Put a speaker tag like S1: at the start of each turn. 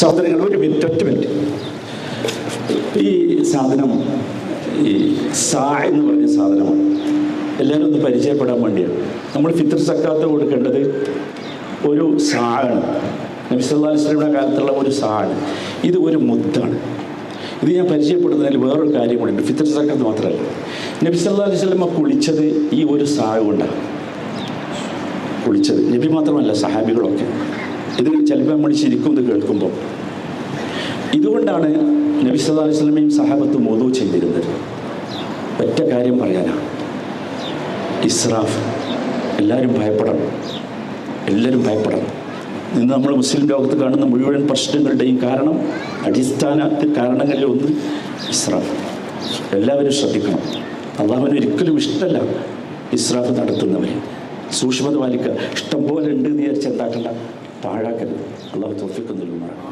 S1: സഹോദരങ്ങൾ, ഒരു മിനിറ്റ്, ഒറ്റ മിനിറ്റ്. ഈ സാധനം, ഈ സാ എന്ന് പറഞ്ഞ സാധനമാണ്. എല്ലാവരും ഒന്ന് പരിചയപ്പെടാൻ വേണ്ടിയാണ്. നമ്മൾ ഫിത്ർ സക്കാത്ത് കൊടുക്കേണ്ടത് ഒരു സാണ്. നബി സല്ലല്ലാഹു അലൈഹി വസല്ലമയുടെ കാലത്തുള്ള ഒരു സാണ്. ഇത് ഒരു മുദ്ദാണ്. ഇത് ഞാൻ പരിചയപ്പെടുന്നതിൽ വേറൊരു കാര്യം കൂടിയുണ്ട്. ഫിത്ർ സക്കാത്ത് മാത്രമല്ല, നബി സല്ലല്ലാഹു അലൈഹി വസല്ലമ കുളിച്ചത് ഈ ഒരു സാ കൊണ്ടാണ് കുളിച്ചത്. നബി മാത്രമല്ല, സഹാബികളൊക്കെ. ഇത് ചിലപ്പോൾ നമ്മൾ ശരിക്കും ഇത് കേൾക്കുമ്പോൾ ഇതുകൊണ്ടാണ് നബി സല്ലല്ലാഹു അലൈഹി വസല്ലമയും സഹാബത്തും വുളൂ ചെയ്തിരുന്നത്. ഒറ്റ കാര്യം പറയാനാണ്, ഇസ്രാഫ്. എല്ലാവരും ഭയപ്പെടണം, എല്ലാവരും ഭയപ്പെടണം. ഇന്ന് നമ്മൾ മുസ്ലിം ലോകത്ത് കാണുന്ന മുഴുവൻ പ്രശ്നങ്ങളുടെയും കാരണം, അടിസ്ഥാന കാരണങ്ങളിൽ ഒന്ന് ഇസ്രാഫ്. എല്ലാവരും ശ്രദ്ധിക്കണം. അള്ളാഹുവിന് ഒരിക്കലും ഇഷ്ടമല്ല ഇസ്രാഫ് നടത്തുന്നവർ. സൂക്ഷ്മത പാലിക്കുക. ഇഷ്ടം പോലെ ഉണ്ട് എന്ന് വിചാരിച്ച് എന്താക്കണ്ട, പാഴാക്കരുത്. അള്ളാഹു തൗഫീഖ് നൽകുമാറാകട്ടെ.